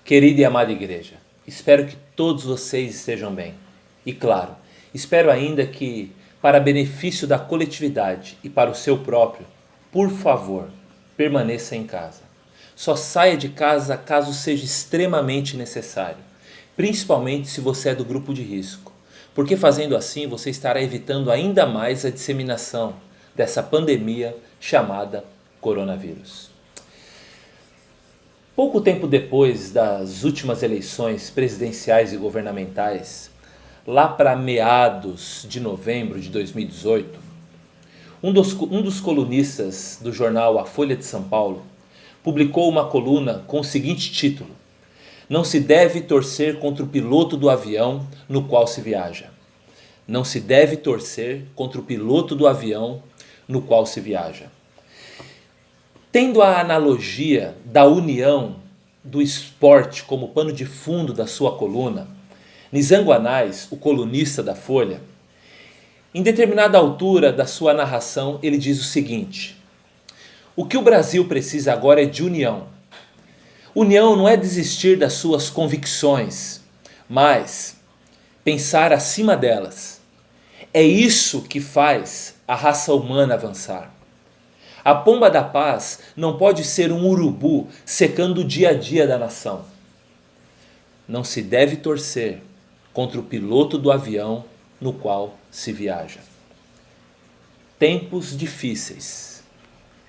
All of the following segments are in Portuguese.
Querida e amada igreja, espero que todos vocês estejam bem. E claro, espero ainda que, para benefício da coletividade e para o seu próprio, por favor, permaneça em casa. Só saia de casa caso seja extremamente necessário, principalmente se você é do grupo de risco, porque fazendo assim você estará evitando ainda mais a disseminação dessa pandemia chamada coronavírus. Pouco tempo depois das últimas eleições presidenciais e governamentais, lá para meados de novembro de 2018, um dos colunistas do jornal A Folha de São Paulo publicou uma coluna com o seguinte título: Não se deve torcer contra o piloto do avião no qual se viaja. Não se deve torcer contra o piloto do avião no qual se viaja. Tendo a analogia da união do esporte como pano de fundo da sua coluna, Nizam Guanais, o colunista da Folha, em determinada altura da sua narração, ele diz o seguinte: o que o Brasil precisa agora é de união. União não é desistir das suas convicções, mas pensar acima delas. É isso que faz a raça humana avançar. A pomba da paz não pode ser um urubu secando o dia a dia da nação. Não se deve torcer contra o piloto do avião no qual se viaja. Tempos difíceis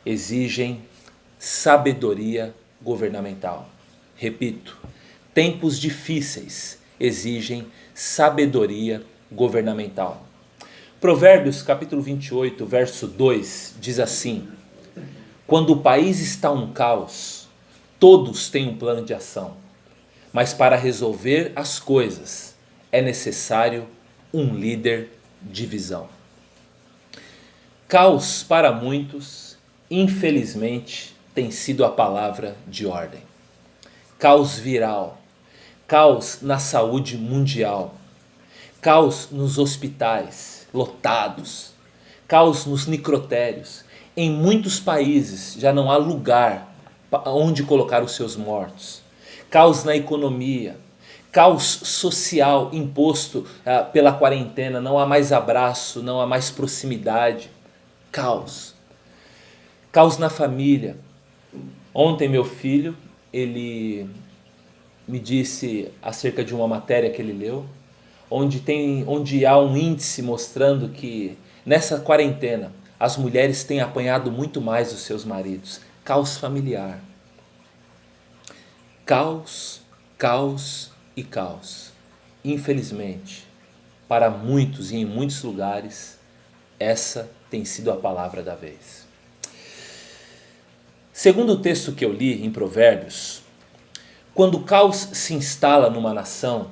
exigem sabedoria governamental. Repito, tempos difíceis exigem sabedoria governamental. Provérbios capítulo 28, verso 2 diz assim: quando o país está um caos, todos têm um plano de ação, mas para resolver as coisas é necessário um líder de visão. Caos para muitos, infelizmente, tem sido a palavra de ordem. Caos viral, caos na saúde mundial, caos nos hospitais lotados, caos nos necrotérios. Em muitos países já não há lugar onde colocar os seus mortos. Caos na economia, caos social imposto pela quarentena, não há mais abraço, não há mais proximidade. Caos. Caos na família. Ontem meu filho, ele me disse acerca de uma matéria que ele leu, onde há um índice mostrando que nessa quarentena as mulheres têm apanhado muito mais dos seus maridos. Caos familiar. Caos, caos e caos. Infelizmente, para muitos e em muitos lugares, essa tem sido a palavra da vez. Segundo o texto que eu li em Provérbios, quando o caos se instala numa nação,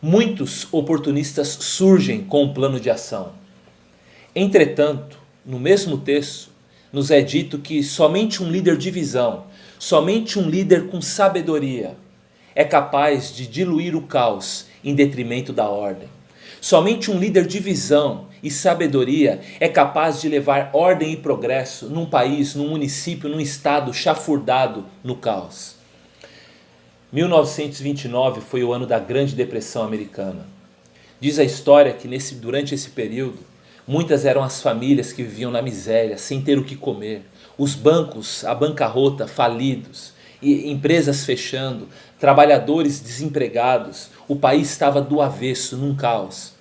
muitos oportunistas surgem com um plano de ação. Entretanto, no mesmo texto, nos é dito que somente um líder de visão, somente um líder com sabedoria é capaz de diluir o caos em detrimento da ordem. Somente um líder de visão e sabedoria é capaz de levar ordem e progresso num país, num município, num estado chafurdado no caos. 1929 foi o ano da Grande Depressão Americana. Diz a história que durante esse período, muitas eram as famílias que viviam na miséria, sem ter o que comer. Os bancos, a bancarrota, falidos, e empresas fechando, trabalhadores desempregados. O país estava do avesso, num caos.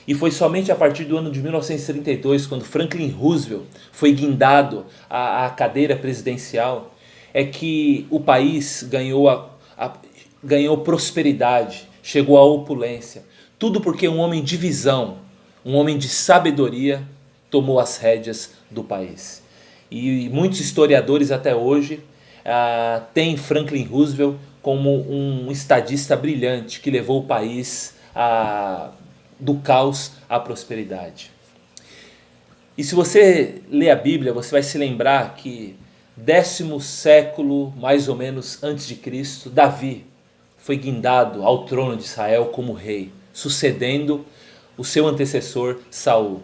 E foi somente a partir do ano de 1932, quando Franklin Roosevelt foi guindado à cadeira presidencial, é que o país ganhou prosperidade, chegou à opulência. Tudo porque um homem de visão, um homem de sabedoria, tomou as rédeas do país. E muitos historiadores até hoje têm Franklin Roosevelt como um estadista brilhante que levou o país do caos à prosperidade. E se você lê a Bíblia, você vai se lembrar que 10º século, mais ou menos antes de Cristo, Davi foi guindado ao trono de Israel como rei, sucedendo o seu antecessor Saul.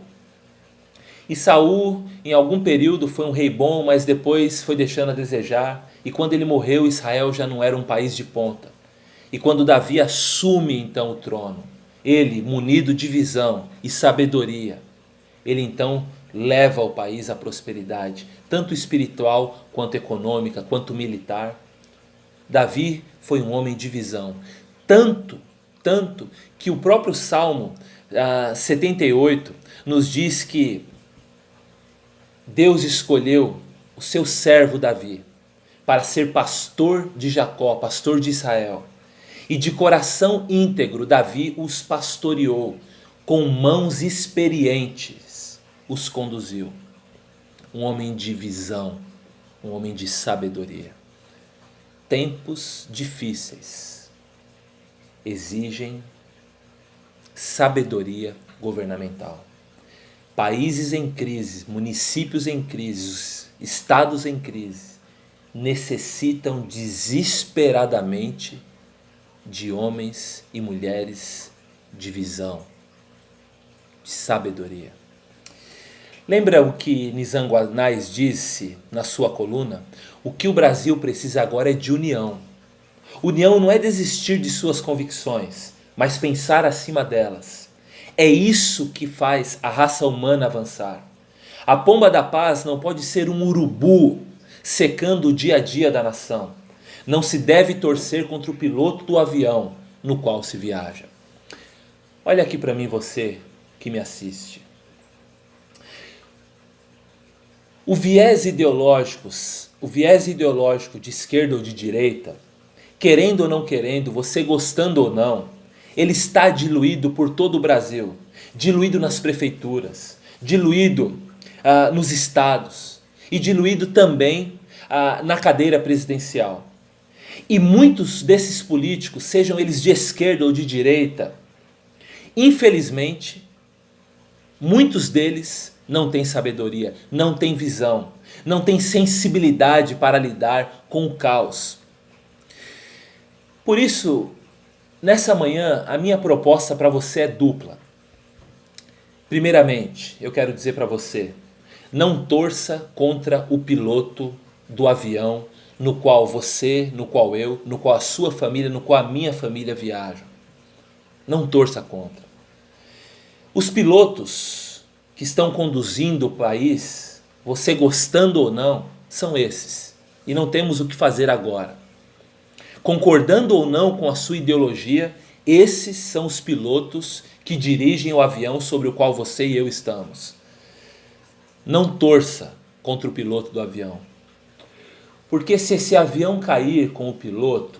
E Saul, em algum período, foi um rei bom, mas depois foi deixando a desejar. E quando ele morreu, Israel já não era um país de ponta. E quando Davi assume então o trono, ele, munido de visão e sabedoria, ele então leva o país à prosperidade, tanto espiritual, quanto econômica, quanto militar. Davi foi um homem de visão. Tanto que o próprio Salmo 78 nos diz que Deus escolheu o seu servo Davi para ser pastor de Jacó, pastor de Israel. E de coração íntegro Davi os pastoreou, com mãos experientes os conduziu. Um homem de visão, um homem de sabedoria. Tempos difíceis exigem sabedoria governamental. Países em crise, municípios em crise, estados em crise, necessitam desesperadamente de homens e mulheres de visão, de sabedoria. Lembra o que Nizam Guanais disse na sua coluna? O que o Brasil precisa agora é de união. União não é desistir de suas convicções, mas pensar acima delas. É isso que faz a raça humana avançar. A pomba da paz não pode ser um urubu secando o dia a dia da nação. Não se deve torcer contra o piloto do avião no qual se viaja. Olha aqui para mim você que me assiste. O viés ideológico de esquerda ou de direita, querendo ou não querendo, você gostando ou não, ele está diluído por todo o Brasil, diluído nas prefeituras, diluído nos estados e diluído também na cadeira presidencial. E muitos desses políticos, sejam eles de esquerda ou de direita, infelizmente, muitos deles não têm sabedoria, não têm visão, não têm sensibilidade para lidar com o caos. Por isso, nessa manhã, a minha proposta para você é dupla. Primeiramente, eu quero dizer para você, não torça contra o piloto do avião no qual você, no qual eu, no qual a sua família, no qual a minha família viajam. Não torça contra. Os pilotos que estão conduzindo o país, você gostando ou não, são esses. E não temos o que fazer agora. Concordando ou não com a sua ideologia, esses são os pilotos que dirigem o avião sobre o qual você e eu estamos. Não torça contra o piloto do avião. Porque se esse avião cair com o piloto,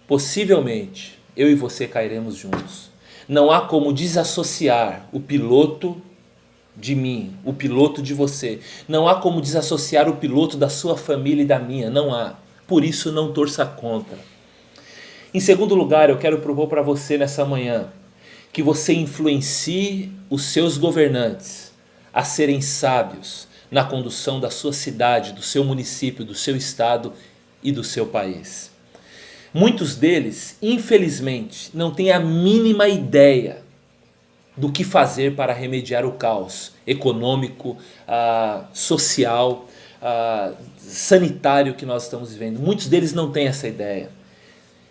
possivelmente eu e você cairemos juntos. Não há como desassociar o piloto de mim, o piloto de você. Não há como desassociar o piloto da sua família e da minha. Não há. Por isso não torça contra. Em segundo lugar, eu quero propor para você nessa manhã que você influencie os seus governantes a serem sábios na condução da sua cidade, do seu município, do seu estado e do seu país. Muitos deles, infelizmente, não têm a mínima ideia do que fazer para remediar o caos econômico, social, sanitário que nós estamos vivendo. Muitos deles não têm essa ideia.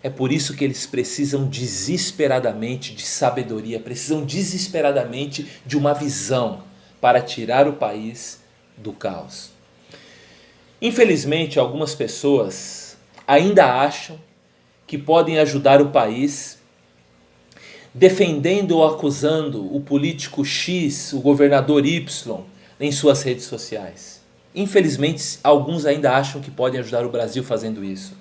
É por isso que eles precisam desesperadamente de sabedoria, precisam desesperadamente de uma visão para tirar o país do caos. Infelizmente, algumas pessoas ainda acham que podem ajudar o país defendendo ou acusando o político X, o governador Y, em suas redes sociais. Infelizmente, alguns ainda acham que podem ajudar o Brasil fazendo isso.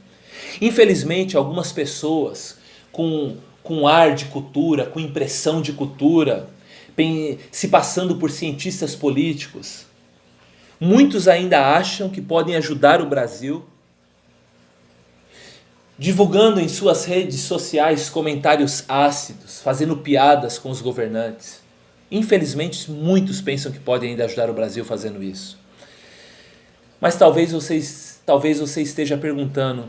Infelizmente, algumas pessoas com ar de cultura, com impressão de cultura, se passando por cientistas políticos, muitos ainda acham que podem ajudar o Brasil divulgando em suas redes sociais comentários ácidos, fazendo piadas com os governantes. Infelizmente, muitos pensam que podem ainda ajudar o Brasil fazendo isso. Mas talvez você esteja perguntando,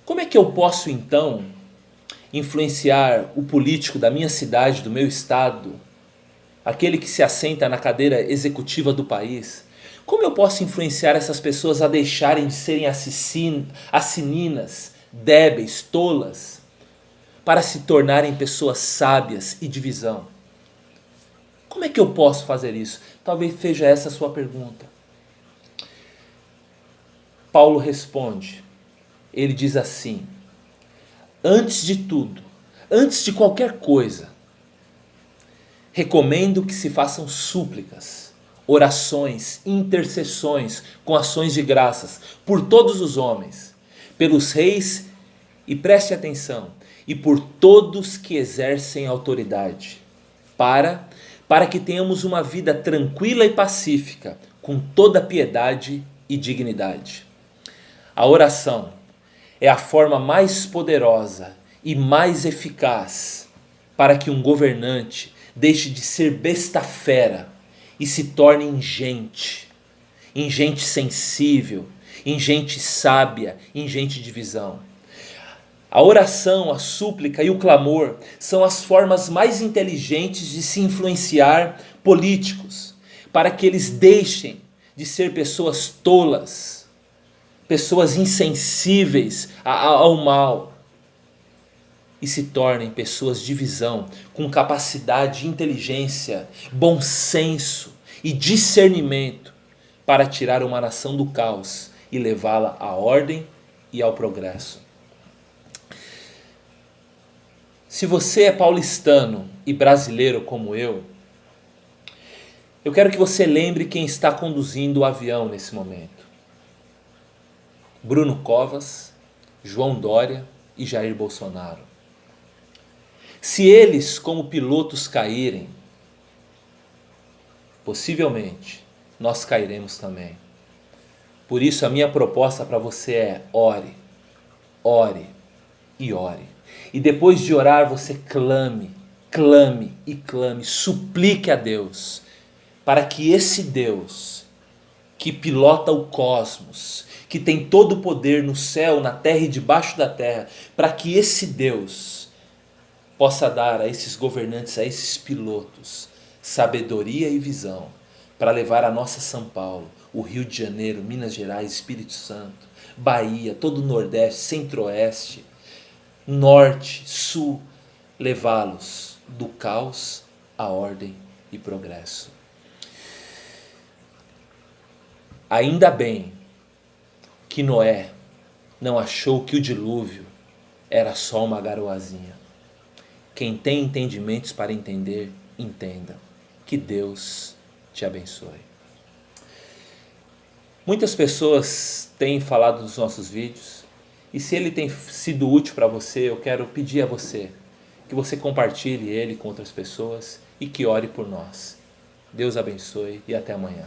como é que eu posso então influenciar o político da minha cidade, do meu estado, aquele que se assenta na cadeira executiva do país? Como eu posso influenciar essas pessoas a deixarem de serem assininas débeis, tolas, para se tornarem pessoas sábias e de visão. Como é que eu posso fazer isso? Talvez seja essa a sua pergunta. Paulo responde, ele diz assim: antes de tudo, antes de qualquer coisa, recomendo que se façam súplicas, orações, intercessões com ações de graças por todos os homens, pelos reis, e preste atenção, e por todos que exercem autoridade, para que tenhamos uma vida tranquila e pacífica, com toda piedade e dignidade. A oração é a forma mais poderosa e mais eficaz para que um governante deixe de ser besta fera e se torne em gente sensível, em gente sábia, em gente de visão. A oração, a súplica e o clamor são as formas mais inteligentes de se influenciar políticos, para que eles deixem de ser pessoas tolas, pessoas insensíveis ao mal, e se tornem pessoas de visão, com capacidade, inteligência, bom senso e discernimento para tirar uma nação do caos e levá-la à ordem e ao progresso. Se você é paulistano e brasileiro como eu quero que você lembre quem está conduzindo o avião nesse momento. Bruno Covas, João Dória e Jair Bolsonaro. Se eles, como pilotos, caírem, possivelmente nós cairemos também. Por isso a minha proposta para você é: ore, ore e ore. E depois de orar você clame, clame e clame, suplique a Deus, para que esse Deus que pilota o cosmos, que tem todo o poder no céu, na terra e debaixo da terra, para que esse Deus possa dar a esses governantes, a esses pilotos, sabedoria e visão para levar a nossa São Paulo, o Rio de Janeiro, Minas Gerais, Espírito Santo, Bahia, todo o Nordeste, Centro-Oeste, Norte, Sul, levá-los do caos à ordem e progresso. Ainda bem que Noé não achou que o dilúvio era só uma garoazinha. Quem tem entendimentos para entender, entenda. Que Deus te abençoe. Muitas pessoas têm falado dos nossos vídeos, e se ele tem sido útil para você, eu quero pedir a você que você compartilhe ele com outras pessoas e que ore por nós. Deus abençoe e até amanhã.